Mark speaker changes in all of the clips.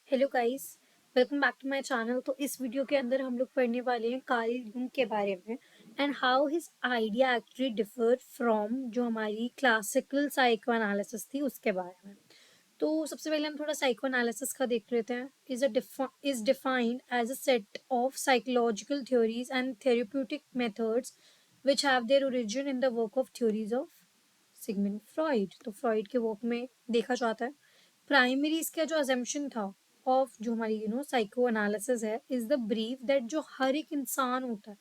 Speaker 1: Hello guys, welcome back to my channel. तो इस video के अंदर हम लोग पढ़ने वाले हैं कार्ल यूंग के बारे में and how his idea actually differ from जो हमारी क्लासिकल साइको एनालिसिस थी उसके बारे में। तो सबसे पहले हम थोड़ा साइको एनालिसिस का देख लेते हैं। Is defined as a set of psychological theories and therapeutic methods which have their origin in the work of theories of Sigmund Freud. तो फ्रॉइड के वर्क में देखा जाता है प्राइमरी इसका जो अजम्पशन था ऑफ जो हमारी साइको एनालिसिस है इज द ब्रीफ दैट जो हर एक इंसान होता है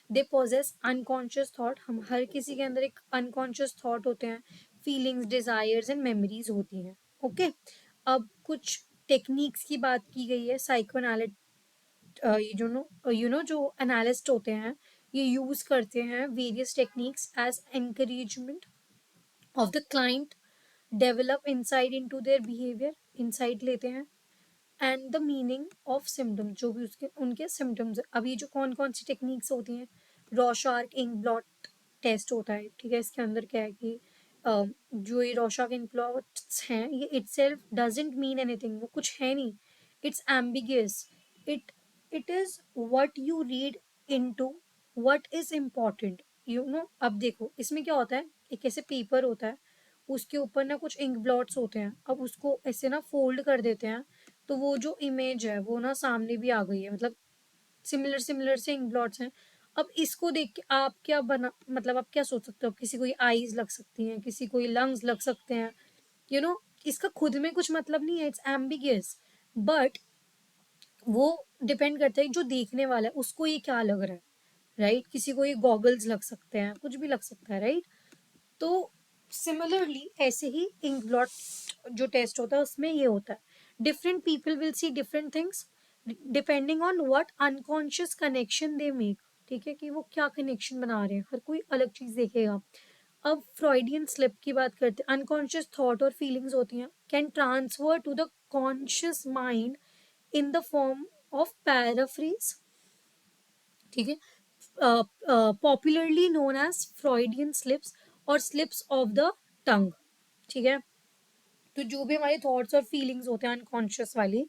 Speaker 1: दे पोजेस अनकॉन्शियस थॉट। हम हर किसी के अंदर एक अनकॉन्शियस थॉट होते हैं, फीलिंग्स, डिजायर्स एंड मेमोरीज होती हैं। ओके, अब कुछ टेक्निक्स की बात की गई है साइको ये जो जो एनालिस्ट होते हैं ये यूज करते हैं various techniques as encouragement of the client develop insight into their behaviour. Insight लेते हैं and the meaning of symptoms, जो भी उसके उनके सिम्टम्स है। अभी जो कौन कौन सी टेक्निक्स होती हैं, रॉशार्क इंक ब्लॉट टेस्ट होता है। ठीक है, इसके अंदर क्या है कि जो ये रॉशार्क इंक ब्लॉट्स हैं ये इटसेल्फ डजंट मीन एनीथिंग, वो कुछ है नहीं, it's ambiguous. It it is what you read into what is important. अब देखो इसमें क्या होता है, एक ऐसे पेपर होता है, उसके ऊपर ना कुछ इंक ब्लॉट्स होते हैं। अब उसको ऐसे ना फोल्ड कर देते हैं तो वो जो इमेज है वो ना सामने भी आ गई है, मतलब सिमिलर सिमिलर से इंक ब्लॉट्स हैं। अब इसको देख के आप क्या बना, मतलब आप क्या सोच सकते हो, किसी को ये आईज लग सकती हैं, किसी को ये लंग्स लग सकते हैं। यू नो इसका खुद में कुछ मतलब नहीं है, इट्स एम्बिगियस। बट वो डिपेंड करता है जो देखने वाला है उसको ये क्या लग रहा है, राइट? किसी को ये गॉगल्स लग सकते हैं, कुछ भी लग सकता है, राइट? तो सिमिलरली ऐसे ही इंक ब्लॉट जो टेस्ट होता है उसमें ये होता है, different people will see different things depending on what unconscious connection they make. ठीक है, कि वो क्या कनेक्शन बना रहे हैं, हर कोई अलग चीज देखेगा। अब फ्रॉइडियन स्लिप की बात करते हैं, अनकॉन्शियस थॉट और फीलिंग्स होती हैं can transfer to the conscious mind in the form of paraphrase. ठीक है, popularly known as Freudian slips और स्लिप्स ऑफ द टंग। ठीक है, तो जो भी हमारे थॉट्स और फीलिंग्स होते हैं अनकॉन्शियस वाली,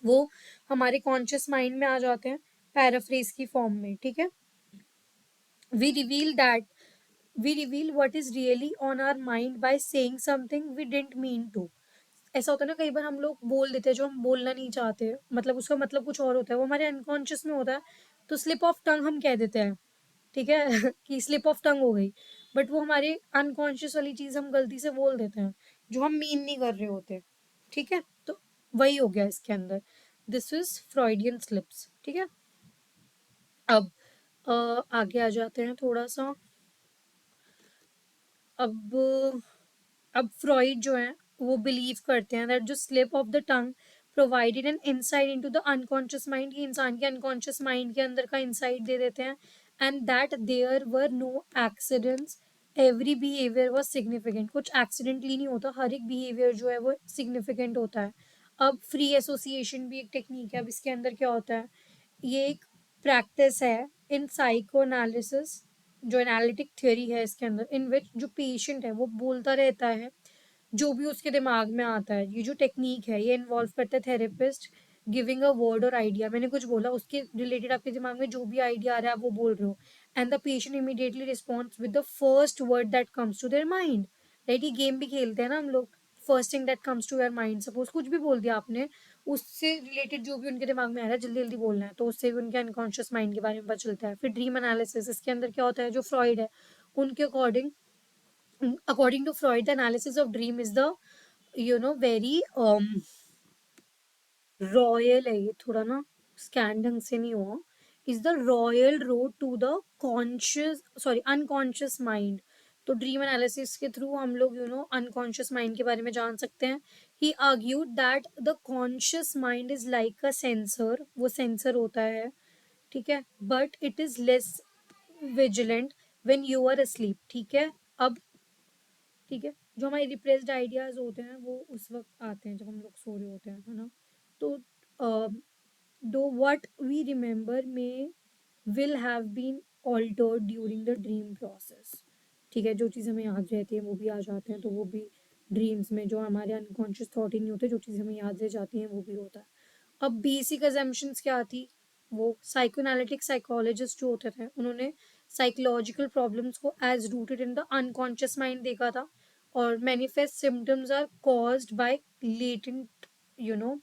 Speaker 1: वो हमारे कॉन्शियस माइंड में आ जाते हैं पैराफ्रेज की फॉर्म में। ठीक है, we reveal that we reveal what is really on our mind by saying something we didn't mean to. ऐसा होता है ना, कई बार हम लोग बोल देते हैं जो हम बोलना नहीं चाहते, मतलब उसका मतलब कुछ और होता है, वो हमारे अनकॉन्शियस में होता है, तो स्लिप ऑफ टंग हम कह देते हैं। ठीक है कि स्लिप ऑफ टंग हो गई, बट वो हमारे अनकॉन्शियस वाली चीज हम गलती से बोल देते हैं जो हम मीन नहीं कर रहे होते। ठीक है, तो वही हो गया इसके अंदर, दिस इज फ्रॉइडियन स्लिप्स। ठीक है, अब आगे आ जाते हैं थोड़ा सा। अब अब फ्रॉइड जो है वो बिलीव करते हैं दैट जो slip of the tongue provided an insight into the unconscious mind, ये इंसान के अनकॉन्शियस माइंड के अंदर का इंसाइट दे देते हैं and that there were no accidents, every behaviour was significant. कुछ एक्सीडेंटली नहीं होता, हर एक बिहेवियर जो है वो सिग्निफिकेंट होता है। अब फ्री एसोसिएशन भी एक टेक्निक है। अब इसके अंदर क्या होता है, ये एक प्रैक्टिस है इन साइको एनालिसिस, जो एनालिटिक थ्योरी है इसके अंदर, इन विच जो पेशेंट है वो बोलता रहता है जो भी उसके दिमाग में आता है। ये जो टेक्निक है ये इन्वॉल्व करता है थेरेपिस्ट गिविंग अ वर्ड और आइडिया, मैंने कुछ बोला उसके रिलेटेड आपके दिमाग में जो भी आइडिया आ रहा है आप वो बोल रहे हो, and the patient immediately responds with the first word that comes to their mind. Right, ये गेम भी खेलते हैं ना हम लोग, first thing that comes to your mind. Suppose कुछ भी बोल दिया आपने, उससे रिलेटेड जो भी उनके दिमाग में आ रहा है जल्दी जल्दी बोलना है, तो उससे भी उनके अनकॉन्शियस माइंड के बारे में पता चलता है। फिर ड्रीम एनालिसिस, इसके अंदर क्या होता है, जो फ्रॉइड है उनके according, according to Freud, the analysis of dream is the very royal है, ये थोड़ा ना स्कैन ढंग से नहीं हुआ, is the royal road to the conscious sorry unconscious mind. तो ड्रीम एनालिसिस के थ्रू हम लोग अनकॉन्शियस माइंड के बारे में जान सकते हैं। He argued that the conscious mind is like a censor, वो सेंसर होता है। ठीक है, but it is less vigilant when you are asleep. ठीक है, अब ठीक है, जो हमारे रिप्रेस्ड आइडियाज होते हैं वो उस वक्त आते हैं जब हम लोग सो रहे होते हैं, है ना? तो though what we remember may will have been altered during the dream process. ठीक है, जो चीज़ हमें याद रहती है वो भी आ जाते हैं, तो वो भी ड्रीम्स में जो हमारे अनकॉन्शियस थॉट ही नहीं होते, जो चीज़ें हमें याद रह जाती हैं वो भी होता है। अब बेसिक अजम्पशंस क्या थी, वो साइकोएनालिटिक साइकोलॉजिस्ट जो होते थे उन्होंने साइकोलॉजिकल प्रॉब्लम्स को as rooted in the unconscious mind देखा था, और manifest symptoms are caused by latent you know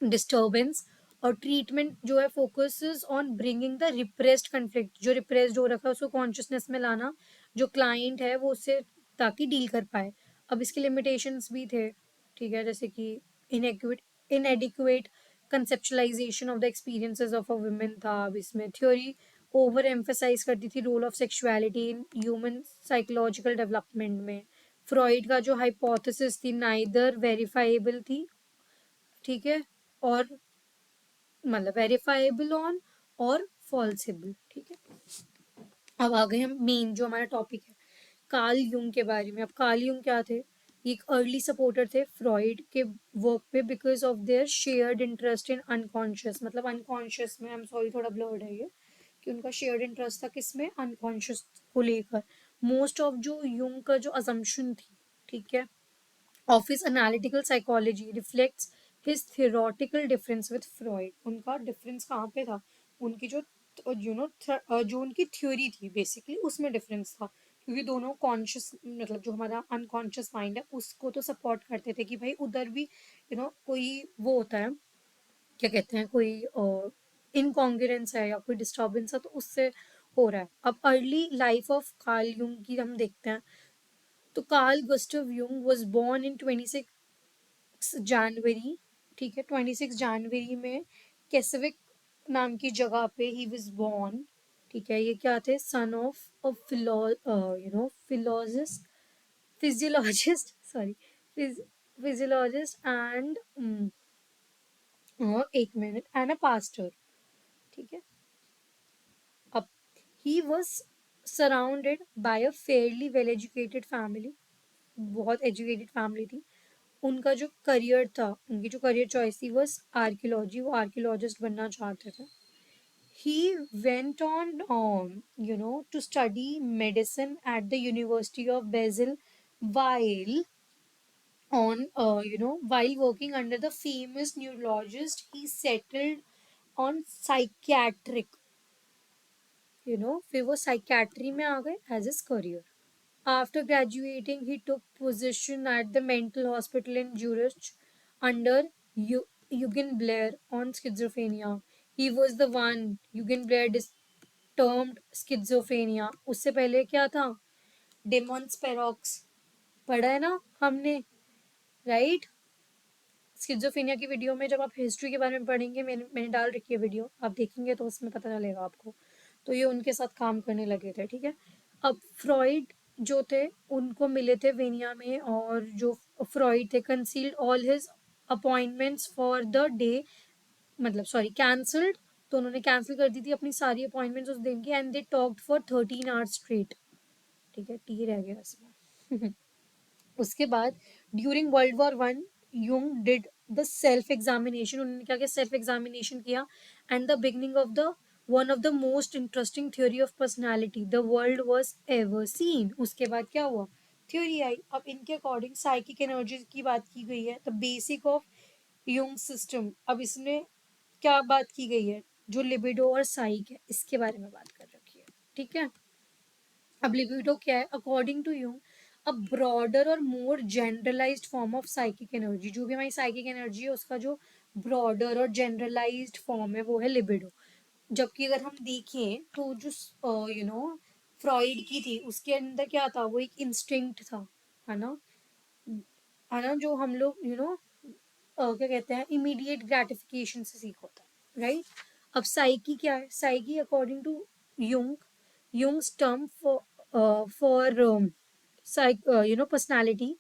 Speaker 1: disturbance. और ट्रीटमेंट जो है focuses on bringing the repressed conflict, जो रिप्रेस्ड हो रखा है उसको कॉन्शियसनेस में लाना, जो क्लाइंट है वो उससे ताकि डील कर पाए। अब इसके लिमिटेशंस भी थे, ठीक है, जैसे कि inaccurate inadequate conceptualisation of the experiences of a women था। अब इसमें थ्योरी ओवर एम्फेसाइज करती थी role of sexuality in human psychological development में। फ्रॉइड का जो हाइपोथेसिस थी नाइदर वेरीफाइबल थी, ठीक है, और मतलब वेरीफाइबल ऑन और फॉल्सेबल, ठीक है। अब आ गए हम मेन जो हमारा टॉपिक है, कार्ल यूंग के बारे में। अब कार्ल यूंग क्या थे, ये एक अर्ली सपोर्टर थे फ्रॉइड के वर्क पे because of their shared interest in unconscious, मतलब अनकॉन्शियस में, आई एम सॉरी थोड़ा ब्लर्ड है ये, कि उनका शेयर्ड इंटरेस्ट था किसमें, अनकॉन्शियस को लेकर। मोस्ट ऑफ जो यूंग का जो असम्पशन थी, ठीक है, of his analytical psychology reflects his theoretical difference with Freud। उनका डिफरेंस कहाँ पे था, उनकी जो जो उनकी थ्योरी थी बेसिकली उसमें डिफरेंस था, क्योंकि दोनों कॉन्शियस मतलब जो हमारा अनकॉन्शियस माइंड है उसको तो सपोर्ट करते थे कि भाई उधर भी कोई वो होता है, क्या कहते हैं, कोई इनकॉन्ग्रुएंस है या कोई डिस्टर्बेंस है तो उससे हो रहा है। अब early life of Carl Jung की हम देखते हैं, तो Carl Gustav Jung was born in 26 January, ठीक है, 26 जनवरी में कैसविक नाम की जगह पे ही वाज बॉर्न, ठीक है। ये क्या थे, son of a philologist physiologist sorry physiologist and एक मिनट एंड अ पास्टर, ठीक है। अब he was surrounded by a fairly well educated family, बहुत एजुकेटेड फैमिली थी। उनका जो करियर था, उनकी जो करियर चॉइस थी वो आर्कियोलॉजी, वो आर्कियोलॉजिस्ट बनना चाहते थे। He went on, to study medicine at the University of Basel, while while working under the famous neurologist, he settled on psychiatric, फिर वो साइकेट्री में आ गए as his career. After graduating, he took position at the mental hospital in Zurich under Eugen Blair on schizophrenia. He was the one Eugen Blair termed schizophrenia. उससे पहले क्या था, demons पेरोक्स, पढ़ा है ना हमने, राइट। स्किज़ोफ्रेनिया की वीडियो में जब आप हिस्ट्री के बारे में पढ़ेंगे, मैंने डाल रखी है वीडियो, आप देखेंगे तो उसमें पता चलेगा आपको। तो ये उनके साथ काम करने लगे थे, ठीक है। अब फ्रॉइड जो थे उनको मिले थे वेनिया में, और जो फ्रॉइड थे concealed all his appointments for the day, मतलब सॉरी कैंसल्ड, तो उन्होंने कैंसिल कर दी थी अपनी सारी अपॉइंटमेंट्स उस दिन की, and they talked for 13 hours straight, ठीक है, टी रह गया इसमें। उसके बाद during world war 1 Jung did the self examination, उन्होंने क्या किया, सेल्फ एग्जामिनेशन किया, and the beginning of the one of the most interesting theory of personality the world was ever seen. उसके बाद क्या हुआ, थ्योरी आई। अब इनके अकॉर्डिंग साइकिक एनर्जी की बात की गई है, the basic of Jung system. अब इसमें क्या बात की गई है, जो लिबिडो और साइक है इसके बारे में बात कर रखी है, ठीक है। अब लिबिडो क्या है, according to Jung a broader और more generalised form of psychic energy. जो भी हमारी साइकिक एनर्जी है उसका जो ब्रॉडर और जनरलाइज्ड फॉर्म है वो है लिबिडो। जबकि अगर हम देखें तो जो फ्रॉइड की थी उसके अंदर क्या था, वो एक इंस्टिंक्ट था, है ना, है ना, जो हम लोग क्या कहते हैं, इमीडिएट ग्रेटिफिकेशन से सीख होता है, राइट। अब साइकी क्या है, psyche according to Jung, Jung's term for personality,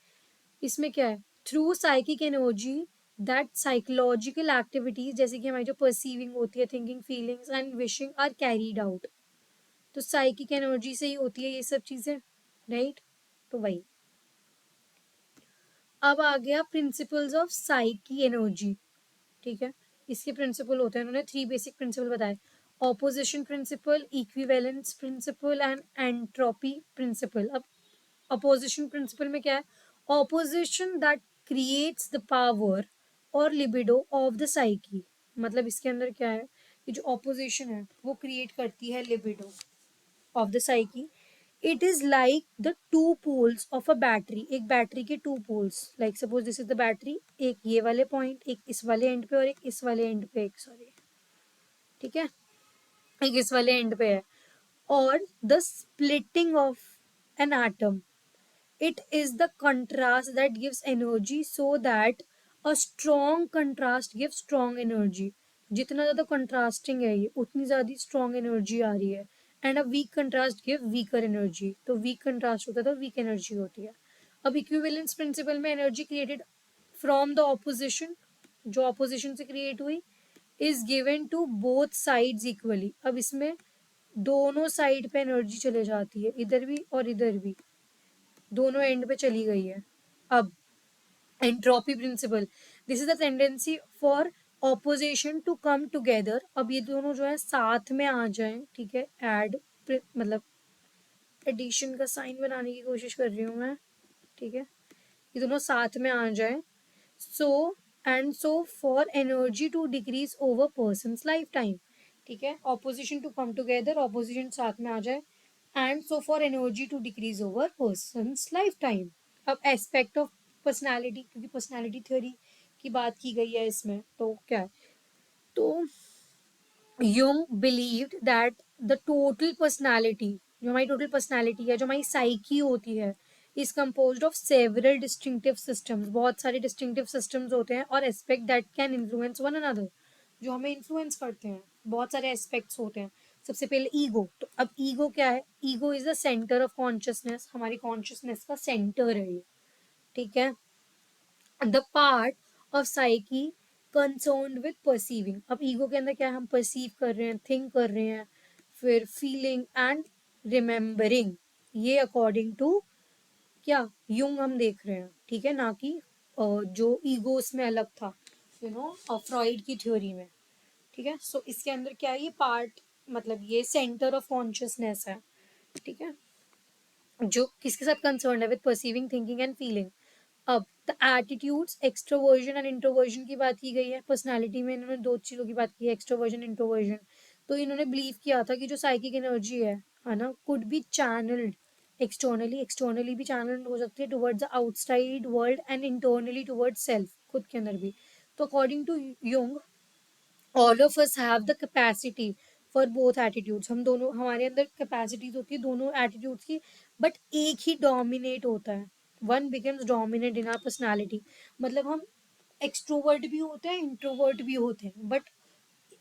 Speaker 1: इसमें क्या है, through psychic energy that psychological activities, जैसे कि हमारी जो परसीविंग होती है, thinking, feelings and wishing are carried out. तो साइकिक एनर्जी से ही होती है ये सब चीजें, राइट। तो वही। अब आ गया प्रिंसिपल्स ऑफ साइकी एनर्जी, ठीक है। इसके प्रिंसिपल होते हैं, उन्होंने 3 बेसिक प्रिंसिपल बताए, opposition principle, equivalence principle and entropy principle. अब अपोजिशन प्रिंसिपल में क्या है, opposition that creates the power और लिबिडो ऑफ द साइकी। मतलब इसके अंदर क्या है कि जो ऑपोजिशन है वो क्रिएट करती है libido of the psyche. It is like the two poles of a battery, एक बैटरी के two poles, like suppose this is the battery, एक ये वाले पॉइंट, एक इस वाले एंड पे और एक इस वाले एंड पे, एक सॉरी, ठीक है, एक इस वाले एंड पे है। और the splitting of an atom, it is the contrast that gives energy, so that a strong contrast gives strong energy। जितना ज्यादा कंट्रास्टिंग है ये उतनी ज्यादा स्ट्रॉन्ग एनर्जी आ रही है। And a weak contrast give weaker energy, तो वीक कंट्रास्ट होता है तो वीक एनर्जी होती है। अब इक्विवेलेंस प्रिंसिपल में energy created from the opposition, जो ऑपोजिशन से क्रिएट हुई, is given to both sides equally. अब इसमें दोनों साइड पे एनर्जी चले जाती है, इधर भी और इधर भी, दोनों एंड पे चली गई है। अब entropy principle, this is the tendency for opposition to come together. अब ये दोनों जो है साथ में आ जाएं, ठीक है, एड, मतलब एडिशन का साइन बनाने की कोशिश कर रही हूँ मैं, ठीक है, ये दोनों साथ में आ जाए। So and so for energy to decrease over person's lifetime, ठीक है, opposition to come together, opposition साथ में आ जाए, and so for energy to decrease over person's lifetime. अब एस्पेक्ट ऑफ पर्सनैलिटी, क्योंकि पर्सनैलिटी थ्योरी की बात की गई है इसमें, तो क्या है, तो Jung believed that the total personality, जो हमारी टोटल पर्सनैलिटी है, जो हमारी साइकी होती है, is compose of several distinctive systems, बहुत सारे डिस्टिंक्टिव सिस्टम्स होते हैं, और aspect that can influence one another, जो हमें इन्फ्लुएंस करते हैं, बहुत सारे एस्पेक्ट्स होते हैं। सबसे पहले ईगो, तो अब ईगो क्या है, ego is the centre of consciousness, हमारी कॉन्शियसनेस का सेंटर है ये, ठीक है। The part of psyche concerned with perceiving, अब ईगो के अंदर क्या है, हम परसीव कर रहे हैं, थिंक कर रहे हैं, फिर फीलिंग एंड रिमेम्बरिंग, ये अकॉर्डिंग टू क्या, यूंग हम देख रहे हैं, ठीक है, ना कि जो ईगो उसमें अलग था, यू नो, फ्रॉइड की थ्योरी में, ठीक है। सो इसके अंदर क्या है, ये पार्ट, मतलब ये सेंटर ऑफ कॉन्शियसनेस है, ठीक है, जो किसके साथ कंसर्न है, with perceiving, thinking and feeling. अब the attitudes, extroversion and introversion की बात की गई है, पर्सनालिटी में इन्होंने दो चीज़ों की बात की है, एक्सट्रोवर्जन, इंट्रोवर्जन। तो इन्होंने बिलीव किया था कि जो साइकिक एनर्जी है ना, could be channelled externally, externally भी चैनल हो सकती है towards the outside world, and internally towards self, खुद के अंदर भी। तो according to Jung, all of us have the capacity for both attitudes, हम दोनों, हमारे अंदर कैपेसिटीज होती है दोनों एटीट्यूड्स की, बट एक ही डोमिनेट होता है, one becomes dominate in our personality. मतलब हम एक्सट्रोवर्ट भी होते हैं, इंट्रोवर्ट भी होते हैं, बट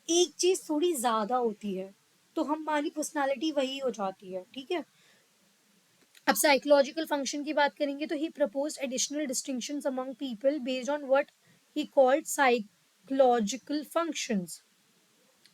Speaker 1: एक चीज थोड़ी ज्यादा होती है, तो हमारी पर्सनालिटी वही हो जाती है, ठीक है। अब साइकोलॉजिकल फंक्शन की बात करेंगे तो he propose additional distinction among people based on what he called psychological functions.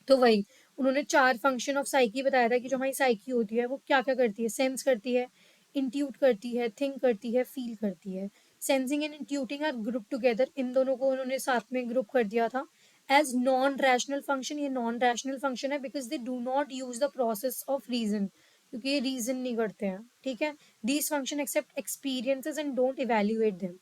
Speaker 1: तो वही उन्होंने चार फंक्शन ऑफ साइकी बताया था कि जो हमारी साइकी होती है वो क्या क्या करती है, सेंस करती है, इंट्यूट करती है, थिंक करती है, फील करती है। Sensing and intuiting are group together, इन दोनों को उन्होंने साथ में ग्रुप कर दिया था एज नॉन रैशनल फंक्शन। ये नॉन रैशनल फंक्शन है because they do not use the process of reason, क्योंकि ये रीजन नहीं करते हैं, ठीक है। These function accept experiences and don't evaluate them,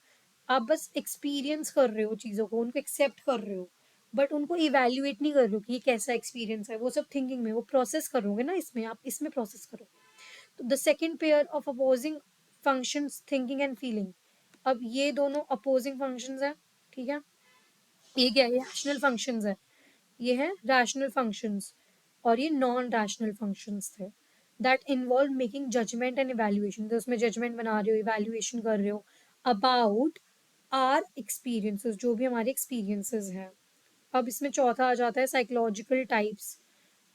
Speaker 1: आप बस एक्सपीरियंस कर रहे हो चीज़ों को, उनको एक्सेप्ट कर रहे हो, बट उनको इवेल्युएट नहीं कर रहे हो कि ये कैसा एक्सपीरियंस है, वो सब थिंकिंग में वो प्रोसेस करोगे ना, इसमें आप इसमें प्रोसेस करो। तो the second pair of opposing functions, thinking and feeling, अब ये दोनों अपोजिंग फंक्शंस है, ठीक है, ये क्या है, रैशनल फंक्शंस है, ये है रैशनल फंक्शंस, और ये नॉन रैशनल फंक्शंस थे that involve making judgement and evaluation, तो उसमें जजमेंट बना रहे हो, इवेल्युएशन कर रहे हो अबाउट आर एक्सपीरियंसेस, जो भी हमारे एक्सपीरियंसेस हैं। अब इसमें चौथा आ जाता है साइकोलॉजिकल टाइप्स।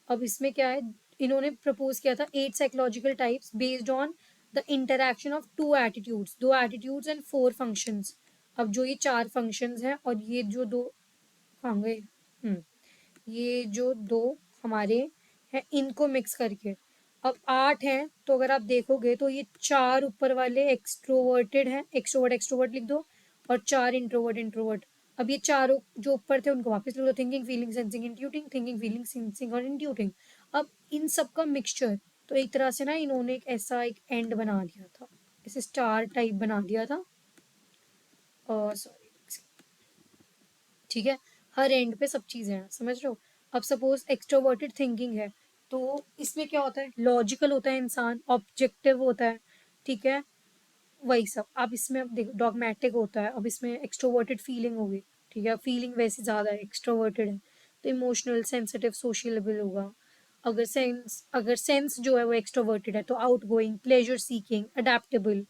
Speaker 1: अब इसमें क्या है, इन्होंने प्रपोज किया था 8 psychological types based on the interaction of two attitudes, दो एटीट्यूड्स एंड 4 फंक्शंस। अब जो ये 4 फंक्शंस हैं और ये जो दो, कहाँ गए, ये जो दो हमारे हैं इनको मिक्स करके अब 8 हैं। तो अगर आप देखोगे तो ये 4 ऊपर वाले एक्सट्रोवर्टेड हैं, एक्सट्रोवर्ट एक्सट्रोवर्ट लिख दो, और 4 इंट्रोवर्ट इंट्रोवर्ट। अब ये चारों जो ऊपर थे उनको वापस लिख दो, thinking feeling sensing intuiting, thinking feeling sensing और इंट्यूटिंग। अब इन सब का मिक्सचर, तो एक तरह से ना इन्होंने एक ऐसा एक एंड बना दिया था, ऐसे स्टार टाइप बना दिया था, सॉरी, ठीक है, हर एंड पे सब चीजें हैं, समझ रहे हो। अब सपोज एक्सट्रोवर्टेड थिंकिंग है, तो इसमें क्या होता है, लॉजिकल होता है इंसान, ऑब्जेक्टिव होता है, ठीक है, वही सब। अब इसमें अब देखो डॉगमेटिक होता है, अब इसमें एक्सट्रोवर्टेड फीलिंग होगी, ठीक है, फीलिंग वैसे ज्यादा है, एक्सट्रोवर्टेड है, तो इमोशनल, सेंसिटिव, सोशलेबल होगा। अगर सेंस जो है वो एक्सट्रोवर्टेड है तो आउटगोइंग, प्लेजर सीकिंग, अडेप्टेबल,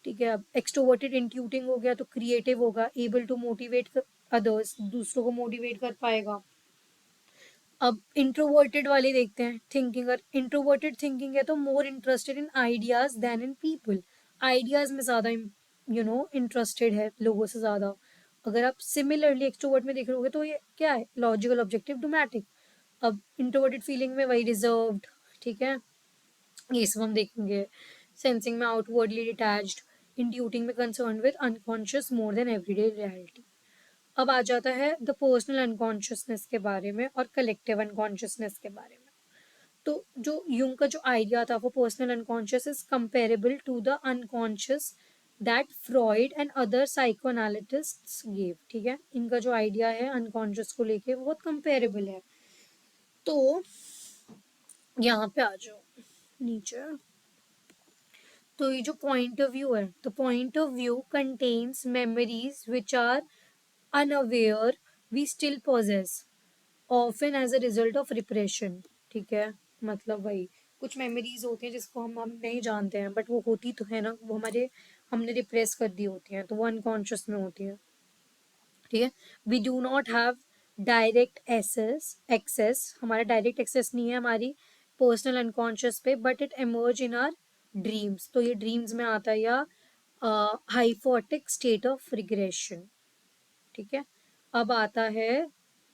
Speaker 1: ठीक है। अब एक्सट्रोवर्टेड इंट्यूटिंग हो गया तो क्रिएटिव होगा, एबल टू मोटिवेट अदर्स, दूसरों को मोटिवेट कर पाएगा। अब इंट्रोवर्टेड वाले देखते हैं थिंकिंग, अगर इंट्रोवर्टेड थिंकिंग है तो more interested in ideas than in people, ideas में ज्यादा इंटरेस्टेड है लोगों से ज्यादा। अगर आप सिमिलरली एक्सट्रोवर्ट में देख रहे तो ये क्या है, लॉजिकल, ऑब्जेक्टिव, डोमेटिक। अब इंट्रोवर्टेड फीलिंग में वही रिजर्व्ड, ठीक है, ये सब हम देखेंगे। सेंसिंग में आउटवर्डली डिटैच्ड, इंट्यूटिंग में concern with unconscious more than everyday reality. अब आ जाता है द पर्सनल अनकॉन्शियसनेस के बारे में और कलेक्टिव अनकॉन्शियसनेस के बारे में। तो जो यूंग का जो आइडिया था वो personal unconscious is comparable to the unconscious that Freud and other psychoanalysts give, ठीक है, इनका जो आइडिया है अनकॉन्शियस को लेके वो बहुत कंपेरेबल है। तो यहाँ पे आ जाओ नीचे, तो ये जो पॉइंट ऑफ व्यू है, तो point of view contains memories which are unaware we still possess often as a result of repression, ठीक है, मतलब वही कुछ मेमोरीज होती हैं जिसको हम नहीं जानते हैं बट वो होती तो है ना, वो हमारे हमने रिप्रेस कर दी होती हैं तो वो अनकॉन्शियस में होती हैं, ठीक है। We do not have direct access, हमारा डायरेक्ट एक्सेस नहीं है हमारी पर्सनल अनकॉन्शियस पे, but it emerge in our dreams, तो ये ड्रीम्स में आता है, या हाइपोटिक स्टेट ऑफ रिग्रेशन, ठीक है। अब आता है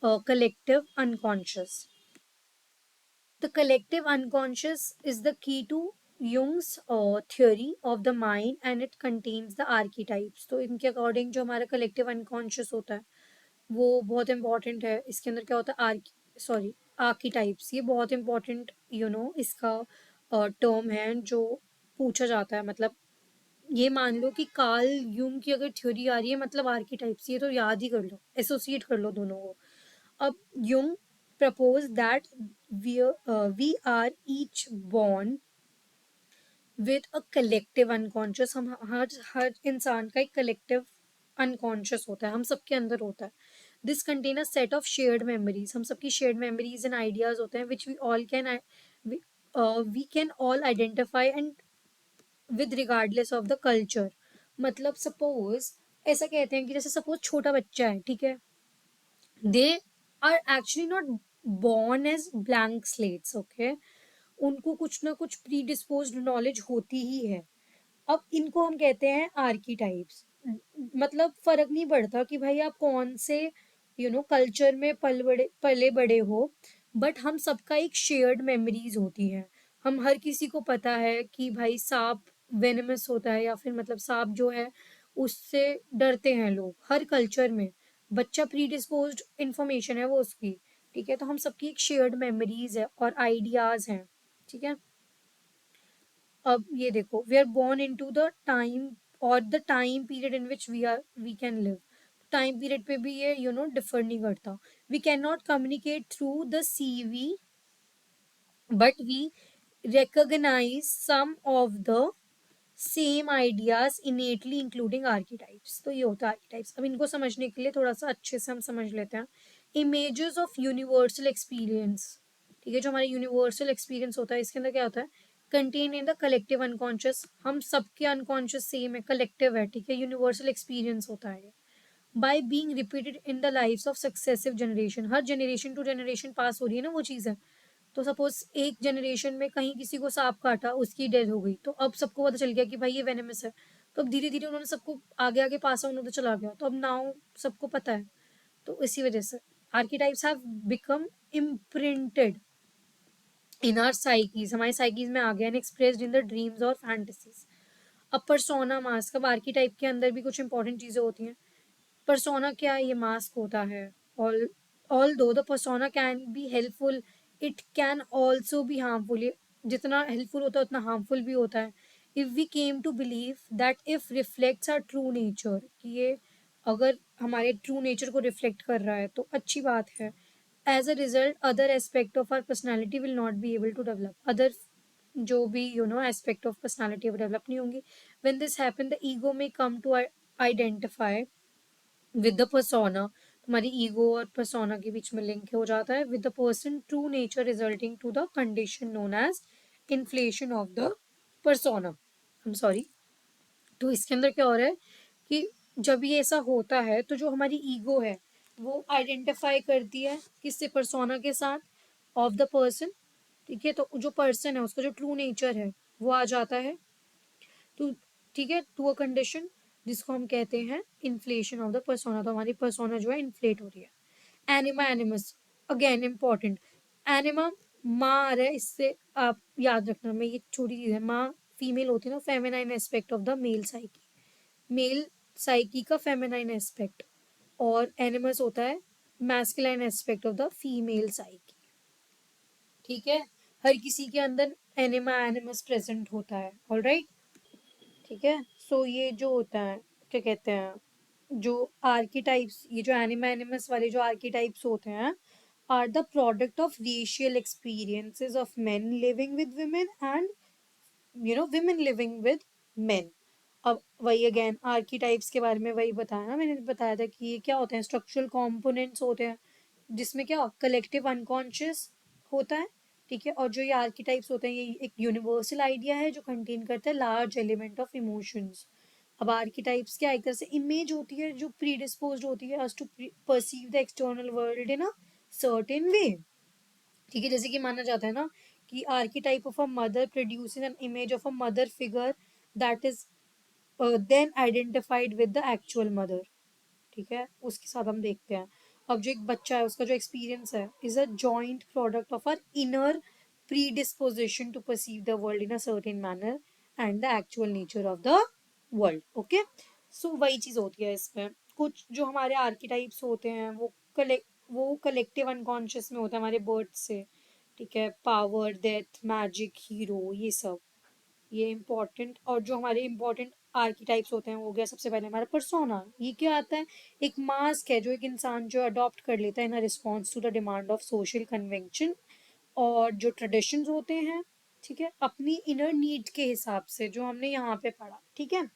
Speaker 1: collective unconscious. The collective unconscious is the key to Jung's theory of the mind and it contains the archetypes. तो इनके अकॉर्डिंग जो हमारा कलेक्टिव अनकॉन्शियस होता है वो बहुत इंपॉर्टेंट है। इसके अंदर क्या होता है, आर्कीटाइप्स, ये बहुत इंपॉर्टेंट इसका टर्म है जो पूछा जाता है। मतलब ये मान लो कि कार्ल यूंग की अगर थ्योरी आ रही है मतलब आर्कीटाइप्स, ये तो याद ही कर लो, एसोसिएट कर लो दोनों को। अब Jung propose that we are each born with a collective unconscious, हम हर इंसान का एक कलेक्टिव अनकॉन्शियस होता है, हम सबके अंदर होता है। This contain a set of shared memories, हम सबकी शेयर्ड मेमोरीज एंड आइडियाज होते हैं which we can all identify and with regardless of the culture. मतलब सपोज ऐसा कहते हैं कि जैसे सपोज छोटा बच्चा है, ठीक है, they are actually not born as blank slates, okay, उनको कुछ ना कुछ प्री डिस्पोज्ड नॉलेज होती ही है। अब इनको हम कहते हैं आर्कीटाइप्स। मतलब फर्क नहीं पड़ता कि भाई आप कौन से कल्चर में पले बड़े हो, बट हम सबका एक शेयर्ड मेमोरीज होती है। हम हर किसी को पता है कि भाई सांप वेनमस होता है, या फिर मतलब सांप जो है उससे डरते हैं लोग हर कल्चर में। बच्चा प्री डिस्पोज्ड इंफॉर्मेशन है वो उसकी, ठीक है, तो हम सबकी एक शेयर्ड मेमोरीज है और आइडियाज हैं, ठीक है। अब ये देखो, we are born into the time और the time period in which we can live, time period पे भी ये डिफर नहीं करता। We can not communicate through the CV but we recognize some of the same ideas innately including archetypes. तो ये होता है आर्कीटाइप्स। अब इनको समझने के लिए थोड़ा सा अच्छे से हम समझ लेते हैं। इमेजेस ऑफ यूनिवर्सल एक्सपीरियंस, ठीक है, जो हमारा यूनिवर्सल एक्सपीरियंस होता है इसके अंदर क्या होता है, contain in the collective unconscious, हम सबके अनकॉन्शियस सेम है, कलेक्टिव है, ठीक है, यूनिवर्सल एक्सपीरियंस होता है। By being repeated in the lives of successive generation, हर जनरेशन टू जनरेशन पास हो रही है ना वो चीज़ है। तो सपोज एक जनरेशन में कहीं किसी को सांप काटा, उसकी डेथ हो गई, तो अब सबको पता चल गया कि भाई ये वेनेमस है, तो अब धीरे धीरे उन्होंने सबको आगे आगे पास ऑन होता चला गया, तो अब नाउ सबको पता है। तो इसी वजह से archetypes have become imprinted in our साइकीज, हमारी साइकीज में आ गया, and expressed in the dreams और फैंटेसीज। अब परसोना मास्क, अब आर्किटाइप के अंदर भी कुछ इंपॉर्टेंट चीजें होती हैं। परसोना क्या है, ये मास्क होता है। ऑल ऑल दो the persona can be helpful, it can also be harmful, ये जितना हेल्पफुल होता है उतना हार्मफुल भी होता है। If we came to believe that if reflects our true nature, कि ये अगर हमारे ट्रू नेचर को रिफ्लेक्ट कर रहा है तो अच्छी बात है. As a result other aspect of our personality will not be able to develop. Other जो भी एस्पेक्ट ऑफ पर्सनैलिटी वो डेवलप नहीं होंगी. When this happen the ego may come to identify with the persona. तुम्हारी ego और persona के बीच में लिंक हो जाता है with the person true nature resulting to the condition known as inflation of the persona. I am sorry. तो इसके अंदर क्या हो रहा है कि जब ये ऐसा होता है तो जो हमारी ईगो है वो आइडेंटिफाई करती है किससे, पर्सोना के साथ ऑफ द पर्सन. ठीक है, तो जो पर्सन है उसका जो ट्रू नेचर है वो आ जाता है. तो ठीक है, टू अ कंडीशन जिसको हम कहते हैं इन्फ्लेशन ऑफ द पर्सोना. तो हमारी पर्सोना जो है इन्फ्लेट हो रही है. Anima animus, again important. Anima माँ आ रहा है, इससे आप याद रखना. मैं ये छोटी चीज है, माँ फीमेल होती है ना, feminine aspect of the male psyche. Male psyche का फेमिनाइन एस्पेक्ट. और एनिमस होता है masculine aspect of the female psyche. ठीक है, हर किसी के अंदर एनिमा एनिमस प्रेजेंट होता है. ऑलराइट. ठीक है, सो ये जो होता है क्या कहते हैं, जो आर्कीटाइप्स, ये जो एनिमा एनिमस वाले जो आर्कीटाइप्स होते हैं are the product of racial experiences of men living with women and women living with men. अब वही अगेन आर्कीटाइप्स के बारे में वही बताया ना, मैंने बताया था कि ये क्या होते हैं, स्ट्रक्चरल कंपोनेंट्स होते हैं जिसमें क्या कलेक्टिव अनकॉन्शियस होता है. ठीक है, और जो ये आर्कीटाइप्स होते हैं ये एक यूनिवर्सल आइडिया है जो कंटेन करता है लार्ज एलिमेंट ऑफ इमोशंस. अब आर्कीटाइप्स क्या एक तरह से इमेज होती है जो प्रीडिस्पोज्ड होती है us to perceive the external world in a certain way. ठीक है, जैसे कि माना जाता है ना कि archetype of a mother producing an image of a mother figure that is then identified with the actual mother. ठीक है, उसके साथ हम देखते हैं. अब जो एक बच्चा है उसका जो एक्सपीरियंस है is a joint product of our inner predisposition to perceive the world in a certain manner and the actual nature of the world. Okay, so वही चीज होती है इसमें. कुछ जो हमारे आर्किटाइप्स होते हैं वो कलेक्टिव अनकॉन्शियस में होता है हमारे बर्थ से. ठीक है, पावर, डेथ, मैजिक, हीरो, ये सब ये इम्पोर्टेंट. और जो हमारे इम्पोर्टेंट आर्किटाइप्स होते हैं वो हो गया सबसे पहले हमारा पर्सोना. ये क्या आता है, एक मास्क है जो एक इंसान जो अडॉप्ट कर लेता है in response to the demand of social convention और जो ट्रेडिशंस होते हैं. ठीक है, अपनी इनर नीड के हिसाब से जो हमने यहाँ पे पढ़ा. ठीक है,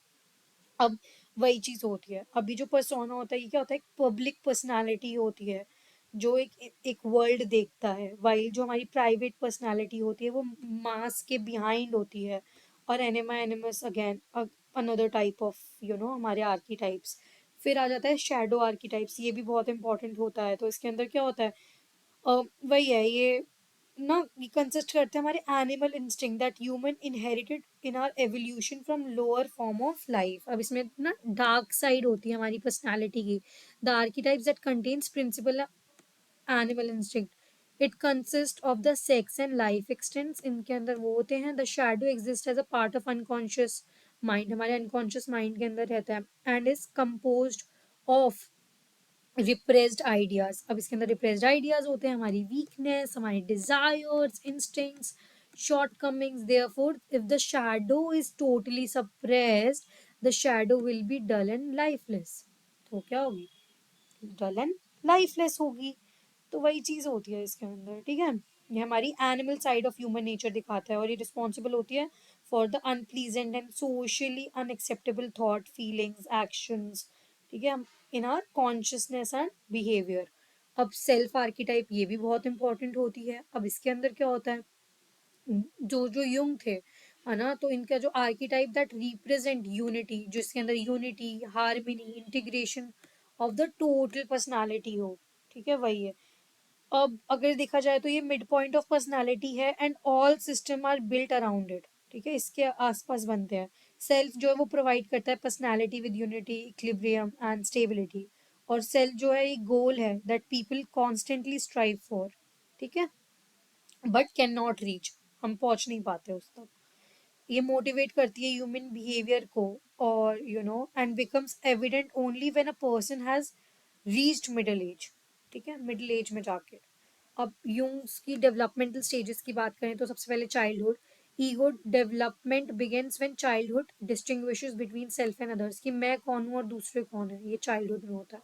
Speaker 1: अब वही चीज होती है. अभी जो पर्सोना होता है ये क्या होता है, एक पब्लिक पर्सनालिटी होती है जो एक वर्ल्ड देखता है, वाइल जो हमारी प्राइवेट पर्सनालिटी होती है वो मास के बिहाइंड होती है. और anima animus again another type of हमारे आर्कीटाइप्स. फिर आ जाता है शैडो आर्कीटाइप्स. ये भी बहुत इंपॉर्टेंट होता है. तो इसके अंदर क्या होता है, वही है ये ना, ये कंसिस्ट करते हैं हमारे animal instinct that human inherited in our evolution from lower form of life. अब इसमें ना डार्क साइड होती है हमारी पर्सनालिटी की. The archetypes that contains principal animal instinct. It consist of the sex and life extents. इनके अंदर वो होते हैं. The shadow exist as a part of unconscious mind, हमारे अनकॉन्शियस माइंड के अंदर रहता है and is composed of repressed ideas. अब इसके अंदर रिप्रेस्ड आइडियाज होते हैं हमारी वीकनेस, हमारी desires, instincts, shortcomings. Therefore if the shadow is totally suppressed the shadow will be dull and lifeless. तो क्या होगी, डल एंड लाइफलेस होगी. तो वही चीज होती है इसके अंदर. ठीक है, ये हमारी animal side of human nature दिखाता है और ये रिस्पॉन्सिबल होती है for the unpleasant and socially unacceptable thought, feelings, actions. ठीक है, इन आर कॉन्शियसनेस एंड बिहेवियर. अब सेल्फ आर्किटाइप ये भी बहुत इंपॉर्टेंट होती है. अब इसके अंदर क्या होता है, जो जो युंग थे है ना, तो इनका जो आर्किटाइप दैट रिप्रेजेंट यूनिटी, जिसके अंदर unity, harmony, integration of the total personality हो. ठीक है, वही है. अब अगर देखा जाए तो ये मिड पॉइंट ऑफ पर्सनालिटी है and all system are built around it. ठीक है, इसके आसपास बनते हैं. सेल्फ जो है वो प्रोवाइड करता है personality with unity, equilibrium and stability. और सेल्फ जो है एक गोल है that people constantly strive for. ठीक है, बट कैन नॉट रीच, हम पहुंच नहीं पाते उस तक. ये मोटिवेट करती है ह्यूमन बिहेवियर को. और and becomes evident only when a person has reached middle age. ठीक है, मिडिल एज में जाके. अब यूंग्स की डेवलपमेंटल स्टेजेस की बात करें तो सबसे पहले childhood. Ego development begins when childhood distinguishes between self and others, कि मैं कौन हूँ और दूसरे कौन है, ये चाइल्डहुड में होता है.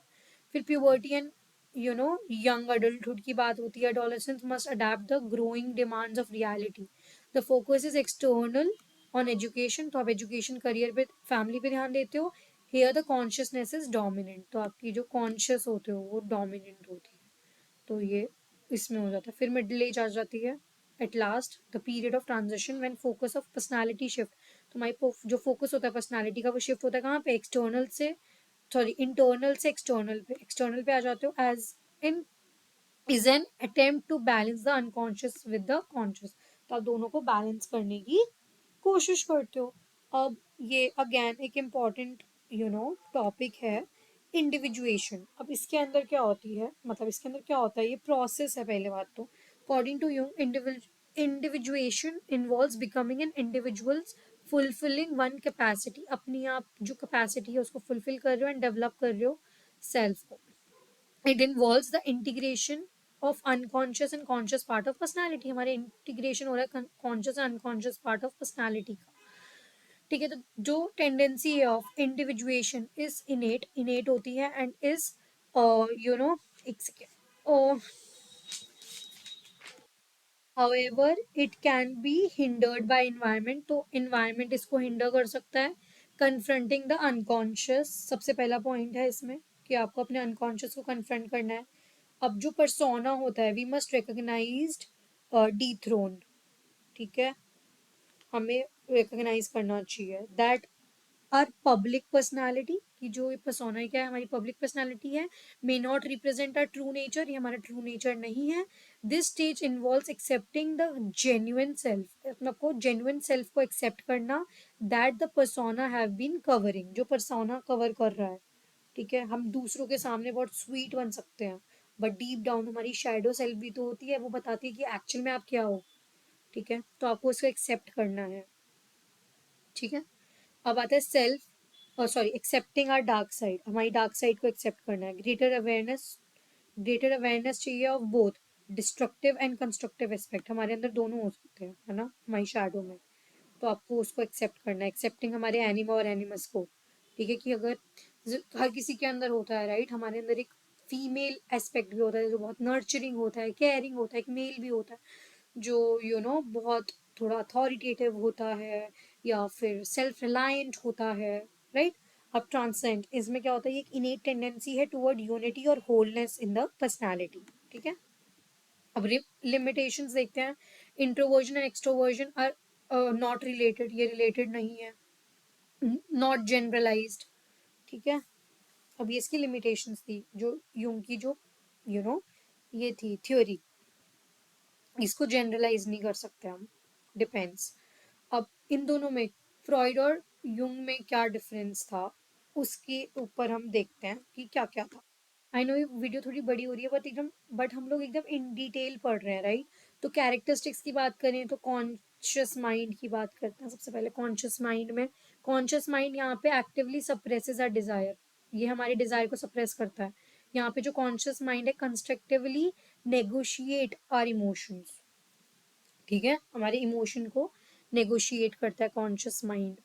Speaker 1: फिर प्यूबर्टी एंड यंग अडल्टहुड की बात होती है. Adolescence must adapt the growing demands of reality. The focus is external on education, तो आप एजुकेशन करियर पे फैमिली पे ध्यान देते हो. Here the consciousness is dominant, तो आपकी जो कॉन्शियस होते हो वो डोमिनेंट होती है. तो ये इसमें हो जाता है. फिर मिडिल एज आ जाती है. At last the period of transition when focus of personality shift, तो हमारी जो फोकस होता है पर्सनालिटी का वो शिफ्ट होता है कहाँ पे, एक्सटर्नल से सॉरी इंटरनल से एक्सटर्नल पे. एक्सटर्नल पे आ जाते हो as in is an attempt to balance the unconscious with the conscious, तो आप दोनों को बैलेंस करने की कोशिश करते हो. अब ये अगेन एक इम्पॉर्टेंट टॉपिक है, इंडिविजुएशन. अब इसके अंदर क्या होती है, मतलब इसके अंदर क्या होता है, ये प्रोसेस है पहले बात तो. According to you, individuation involves becoming an individuals fulfilling one capacity, अपनी आप जो कैपेसिटी है उसको फुलफिल कर रहे हो एंड डेवलप कर रहे हो सेल्फ को. It involves the integration of unconscious and conscious part of personality, हमारे इंटीग्रेशन हो रहा है conscious and unconscious part of personality का. ठीक है, तो जो टेंडेंसी है ऑफ इंडिविजुएशन इज इनेट, इनेट होती है एंड इज एक second, however it can be hindered by environment, तो environment इसको हिंडर कर सकता है. confronting the unconscious सबसे पहला पॉइंट है इसमें कि आपको अपने अनकॉन्शियस को कन्फ्रंट करना है. अब जो परसोना होता है वी मस्ट रिकॉग्नाइज्ड डीथ्रोन्ड, ठीक है, हमें रिकॉग्नाइज करना चाहिए दैट आर पब्लिक पर्सनालिटी, कि जो ये पर्सोना क्या है हमारी पब्लिक पर्सनालिटी है, may not represent our true nature, ये हमारा ट्रू नेचर नहीं है. This stage involves accepting the genuine self, अपने को जेन्युइन सेल्फ को एक्सेप्ट करना that the persona have been covering, जो पर्सोना कवर कर रहा है. ठीक है, हम दूसरों के सामने बहुत स्वीट बन सकते हैं बट डीप डाउन हमारी शैडो सेल्फ भी तो होती है, वो बताती है कि एक्चुअल में आप क्या हो. ठीक है, तो आपको उसको एक्सेप्ट करना है. ठीक है, अब आता है self sorry accepting our dark side, हमारी डार्क साइड को एक्सेप्ट करना है. ग्रेटर अवेयरनेस चाहिए of both destructive and constructive aspect, हमारे अंदर दोनों हो सकते हैं, है ना, हमारी शैडो में. तो आपको उसको एक्सेप्ट करना है, एक्सेप्टिंग हमारे एनिमा और एनिमस को. ठीक है, कि अगर हर किसी के अंदर होता है राइट, हमारे अंदर एक फीमेल एस्पेक्ट भी होता है जो बहुत नर्चरिंग होता है, केयरिंग होता है. एक मेल भी होता है जो बहुत थोड़ा अथॉरिटेटिव होता है या फिर सेल्फ रिलायंट होता है, राइट. अब ट्रांसेंड, इसमें क्या होता है, ये एक इनेट टेंडेंसी है टुवर्ड यूनिटी और होलनेस इन द पर्सनालिटी. ठीक है, अब लिमिटेशंस देखते हैं. Introversion and extroversion are not related, ये रिलेटेड नहीं है. नॉट जनरलाइज्ड, ठीक है. अब ये इसकी लिमिटेशंस थी जो यूंग की जो यू you know, ये थी थ्योरी, इसको जनरलाइज नहीं कर सकते हम, डिपेंड्स. अब इन दोनों में फ्रॉइड और यूंग में क्या डिफरेंस था उसके ऊपर हम देखते हैं कि क्या क्या था. आई नो ये वीडियो थोड़ी बड़ी हो रही है बट हम लोग एकदम इन डिटेल पढ़ रहे हैं राइट. तो कैरेक्टरिस्टिक्स की बात करें तो कॉन्शियस माइंड की बात करते हैं सबसे पहले. कॉन्शियस माइंड में कॉन्शियस माइंड यहाँ पे एक्टिवली सप्रेसेस आर डिजायर, ये हमारे डिजायर को सप्रेस करता है. यहाँ पे जो कॉन्शियस माइंड है कंस्ट्रक्टिवली नेगोशिएट आर इमोशंस. ठीक है, हमारे इमोशन को नेगोशिएट करता है कॉन्शियस माइंड.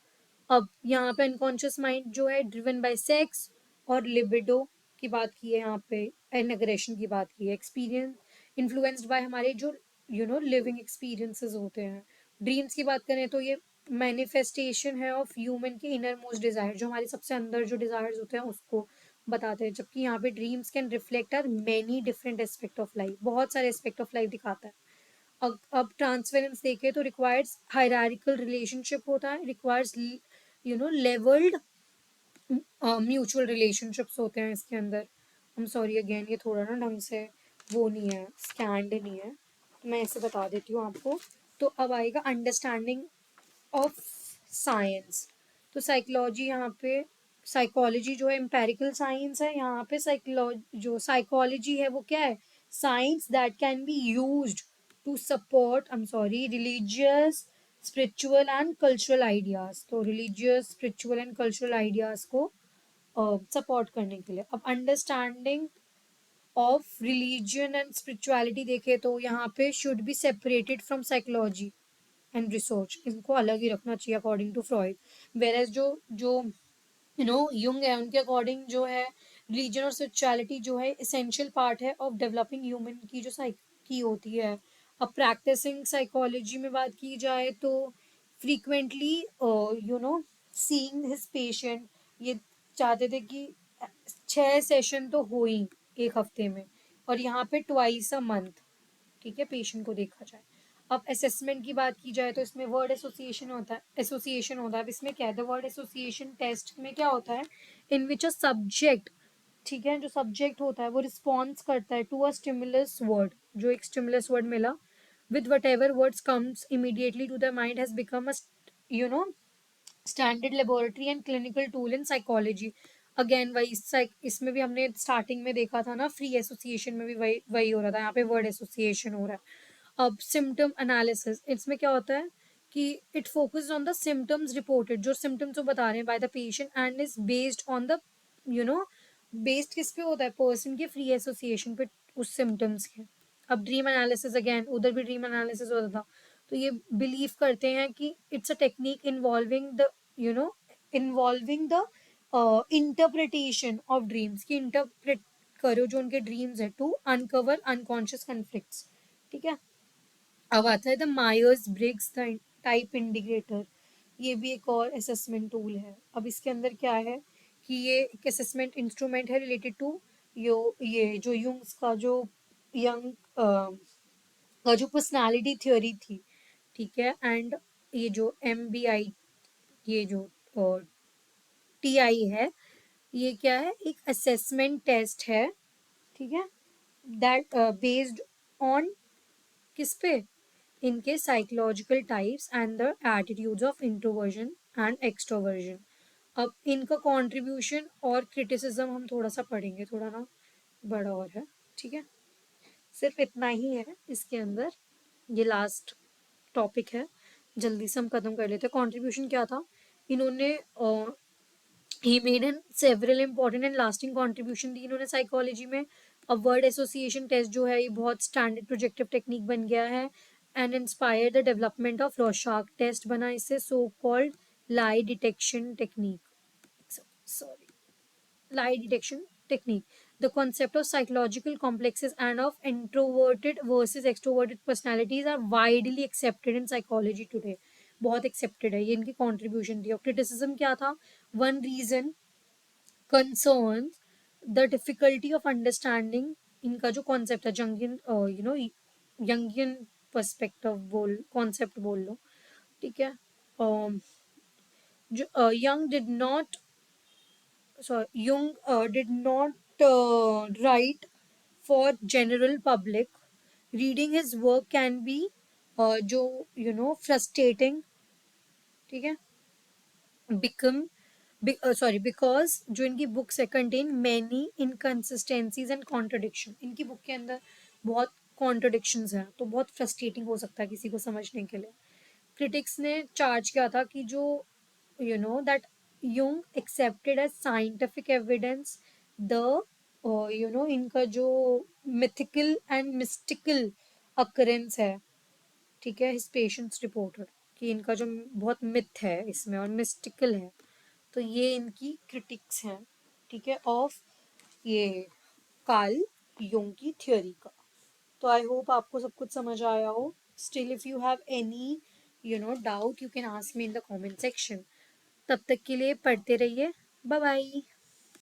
Speaker 1: अब यहाँ पे अनकॉन्शियस माइंड जो है ड्रिवन बाय सेक्स और लिबिडो की बात की है, यहाँ पे एंड एग्रेशन की बात की है. एक्सपीरियंस इन्फ्लुएंस्ड बाय हमारे जो लिविंग एक्सपीरियंसेस होते हैं. ड्रीम्स की बात करें तो ये मैनिफेस्टेशन है ऑफ ह्यूमन के इनर मोस्ट डिजायर, जो हमारे सबसे अंदर जो डिजायर्स होते हैं उसको बताते हैं. जबकि यहाँ पे dreams can reflect our many different aspect of life, बहुत सारे एस्पेक्ट ऑफ लाइफ दिखाता है. अब ट्रांसफरेंस देखें तो रिक्वायर्स हायरार्किकल रिलेशनशिप होता है, रिक्वायर्स लेवल्ड म्यूचुअल रिलेशनशिप्स होते हैं इसके अंदर. हम सॉरी अगेन ये थोड़ा ना ढंग से वो नहीं है, स्कैंड नहीं है, तो मैं इसे बता देती हूँ आपको. तो अब आएगा अंडरस्टैंडिंग ऑफ साइंस. तो साइकोलॉजी यहाँ पे साइकोलॉजी जो है एम्पेरिकल साइंस है, यहाँ पे जो साइकोलॉजी है वो क्या है, science that can be used to support I am sorry religious spiritual and cultural ideas. तो religious spiritual and cultural ideas को सपोर्ट करने के लिए. अब understanding of religion and spirituality देखे तो यहाँ पे should be separated from psychology. And research, इनको अलग ही रखना चाहिए according to Freud. Whereas जो जो युंग है, उनके अकॉर्डिंग जो है रिलीजन और स्पिरिचुअलिटी जो है इसेंशियल पार्ट है ऑफ डेवलपिंग ह्यूमन की जो साइकी होती है। अब प्रैक्टिसिंग साइकोलॉजी में बात की जाए तो फ्रीक्वेंटली सीइंग हिज पेशेंट, ये चाहते थे कि 6 सेशन तो हो ही एक हफ्ते में, और यहाँ पे ट्वाइस अ मंथ, ठीक है, पेशेंट को देखा जाए। अब असेसमेंट की बात की जाए तो इसमें वर्ड एसोसिएशन होता है। अब इसमें क्या है, द वर्ड एसोसिएशन टेस्ट में क्या होता है, इन विच अ सब्जेक्ट, ठीक है, जो सब्जेक्ट होता है वो रिस्पॉन्स करता है टू अ स्टिमुलस वर्ड, जो एक स्टिमुलस वर्ड मिला, with whatever words comes immediately to the mind has become a you know standard laboratory and clinical tool in psychology. Again वही इसमें भी हमने स्टार्टिंग में देखा था ना, फ्री एसोसिएशन में भी वही वही हो रहा था, यहाँ पे वर्ड एसोसिएशन हो रहा है। अब सिम्टम एनालिसिस, इसमें क्या होता है कि it focus on the symptoms reported, जो सिम्टम्स वो बता रहे हैं by the patient, and is based on the you know based किस पे होता है, पर्सन के फ्री एसोसिएशन पे, उस सिम्टम्स के। अब ड्रीम एनालिसिस, अगेन उधर भी ड्रीम एनालिसिस होता था। तो ये बिलीव करते हैं कि it's a technique you know involving the interpretation of dreams, की इंटरप्रेट करो जो उनके ड्रीम्स है, टू अनकवर अनकॉन्शियस कन्फ्लिक्ट्स, ठीक है। अब आता है the Myers Briggs type indicator, ये भी एक और असेसमेंट टूल है। अब इसके अंदर क्या है कि ये एक असेसमेंट इंस्ट्रूमेंट है रिलेटेड टू ये जो यूंग्स का जो यंग का जो पर्सनालिटी थ्योरी थी, ठीक है, एंड ये जो MBI, ये जो TI है, ये क्या है, एक असेसमेंट टेस्ट है, ठीक है, दैट बेस्ड ऑन किस पे, इनके psychological types and the attitudes of introversion and extroversion. अब इनका कंट्रीब्यूशन और क्रिटिसिज्म हम थोड़ा सा पढ़ेंगे, थोड़ा ना बड़ा और है, ठीक है, सिर्फ इतना ही है इसके अंदर, ये लास्ट टॉपिक है, जल्दी से हम खत्म कर लेते हैं। कंट्रीब्यूशन क्या था, इन्होंने ही made an several important and lasting contribution दी इन्होंने साइकोलॉजी में। अब वर्ड एसोसिएशन टेस्ट जो है ये बहुत स्टैंडर्ड प्रोजेक्टिव टेक्निक बन गया है, and inspire the development of Rorschach test बना इससे, so called lie detection technique, sorry, lie detection technique. The concept of psychological complexes and of introverted versus extroverted personalities are widely accepted in psychology today. बहुत accepted है, ये इनकी contribution थी। और criticism क्या था, one reason concerns the difficulty of understanding, इनका जो concept है जंगियन यंगियन पर्सपेक्टिव बोल कॉन्सेप्ट बोल लो, ठीक है। जो young did not Jung did not write for general public. Reading his work can be जो frustrating, ठीक है, become बिकॉज जो इनकी बुक्स है contain many inconsistencies and contradiction, इनकी बुक के अंदर बहुत कॉन्ट्रडिक्शंस हैं, तो बहुत फ्रस्ट्रेटिंग हो सकता है किसी को समझने के लिए। क्रिटिक्स ने चार्ज किया था कि जो that Jung accepted as scientific evidence the इनका जो mythical and mystical occurrence है, ठीक है, his patients reported, कि इनका जो बहुत मिथ है इसमें और मिस्टिकल है, तो ये इनकी क्रिटिक्स हैं, ठीक है, ऑफ ये कार्ल यूंग की थ्योरी का। तो आई होप आपको सब कुछ समझ आया हो। Still if you have any doubt, you can ask me in the comment section. तब तक के लिए पढ़ते रहिए, बाय बाय।